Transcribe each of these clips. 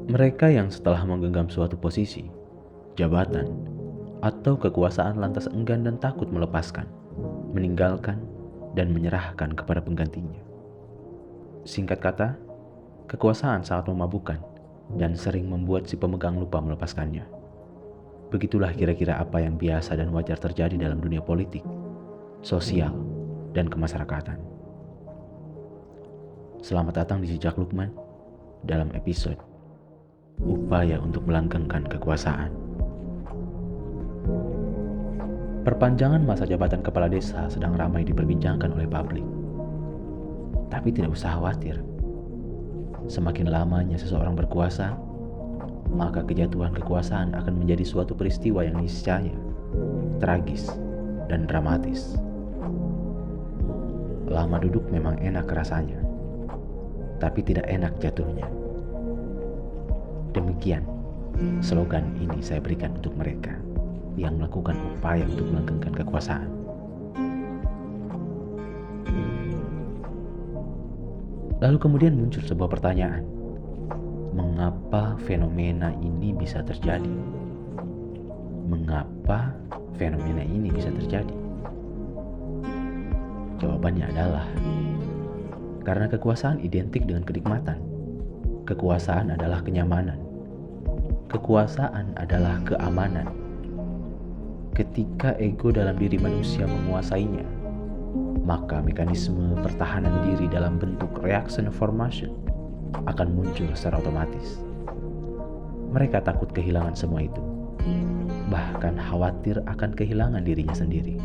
Mereka yang setelah menggenggam suatu posisi, jabatan, atau kekuasaan lantas enggan dan takut melepaskan, meninggalkan, dan menyerahkan kepada penggantinya. Singkat kata, kekuasaan sangat memabukkan dan sering membuat si pemegang lupa melepaskannya. Begitulah kira-kira apa yang biasa dan wajar terjadi dalam dunia politik, sosial, dan kemasyarakatan. Selamat datang di Jejak Lukman dalam episode Upaya untuk Melanggengkan Kekuasaan. Perpanjangan masa jabatan kepala desa sedang ramai diperbincangkan oleh publik. Tapi tidak usah khawatir. Semakin lamanya seseorang berkuasa, maka kejatuhan kekuasaan akan menjadi suatu peristiwa yang niscaya, tragis, dan dramatis. Lama duduk memang enak rasanya, tapi tidak enak jatuhnya. Demikian slogan ini saya berikan untuk mereka yang melakukan upaya untuk melanggengkan kekuasaan. Lalu kemudian muncul sebuah pertanyaan. Mengapa fenomena ini bisa terjadi? Mengapa fenomena ini bisa terjadi? Jawabannya adalah karena kekuasaan identik dengan kenikmatan. Kekuasaan adalah kenyamanan. Kekuasaan adalah keamanan. Ketika ego dalam diri manusia menguasainya, maka mekanisme pertahanan diri dalam bentuk reaction formation akan muncul secara otomatis. Mereka takut kehilangan semua itu, bahkan khawatir akan kehilangan dirinya sendiri.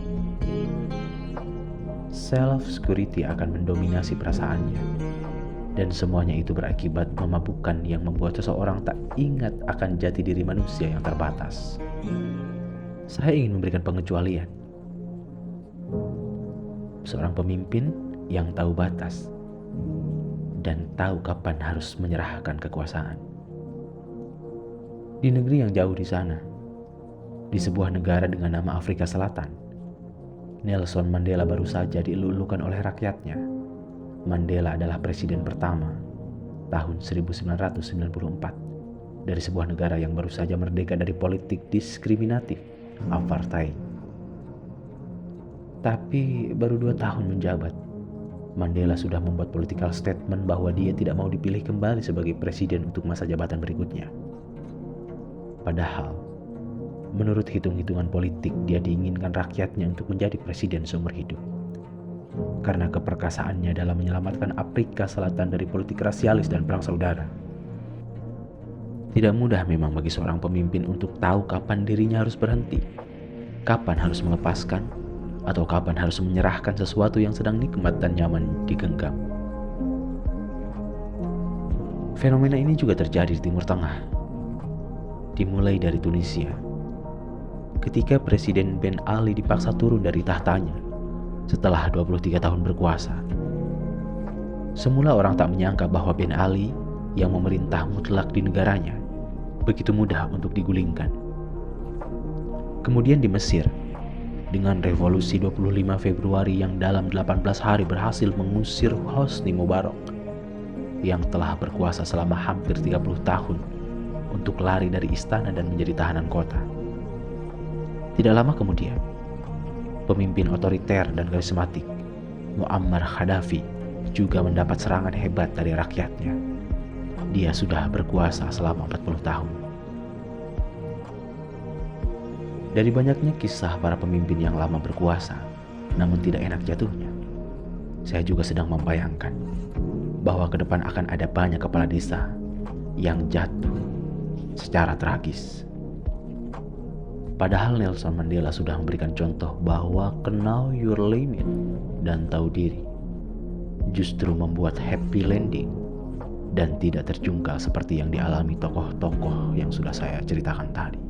Self-security akan mendominasi perasaannya, dan semuanya itu berakibat memabukkan yang membuat seseorang tak ingat akan jati diri manusia yang terbatas. Saya ingin memberikan pengecualian. Seorang pemimpin yang tahu batas dan tahu kapan harus menyerahkan kekuasaan. Di negeri yang jauh di sana, di sebuah negara dengan nama Afrika Selatan, Nelson Mandela baru saja dielulukan oleh rakyatnya. Mandela adalah presiden pertama tahun 1994 dari sebuah negara yang baru saja merdeka dari politik diskriminatif apartheid. Tapi baru 2 tahun menjabat, Mandela sudah membuat political statement bahwa dia tidak mau dipilih kembali sebagai presiden untuk masa jabatan berikutnya. Padahal, menurut hitung-hitungan politik, dia diinginkan rakyatnya untuk menjadi presiden seumur hidup. Karena keperkasaannya dalam menyelamatkan Afrika Selatan dari politik rasialis dan perang saudara. Tidak mudah memang bagi seorang pemimpin untuk tahu kapan dirinya harus berhenti, kapan harus melepaskan, atau kapan harus menyerahkan sesuatu yang sedang nikmat dan nyaman digenggam. Fenomena ini juga terjadi di Timur Tengah. Dimulai dari Tunisia. Ketika Presiden Ben Ali dipaksa turun dari tahtanya setelah 23 tahun berkuasa. Semula orang tak menyangka bahwa Ben Ali yang memerintah mutlak di negaranya begitu mudah untuk digulingkan. Kemudian di Mesir, dengan revolusi 25 Februari yang dalam 18 hari berhasil mengusir Hosni Mubarak yang telah berkuasa selama hampir 30 tahun untuk lari dari istana dan menjadi tahanan kota. Tidak lama kemudian, pemimpin otoriter dan karismatik Muammar Gaddafi juga mendapat serangan hebat dari rakyatnya. Dia sudah berkuasa selama 40 tahun. Dari banyaknya kisah para pemimpin yang lama berkuasa, namun tidak enak jatuhnya, saya juga sedang membayangkan bahwa ke depan akan ada banyak kepala desa yang jatuh secara tragis. Padahal Nelson Mandela sudah memberikan contoh bahwa know your limit dan tahu diri justru membuat happy landing dan tidak terjungkal seperti yang dialami tokoh-tokoh yang sudah saya ceritakan tadi.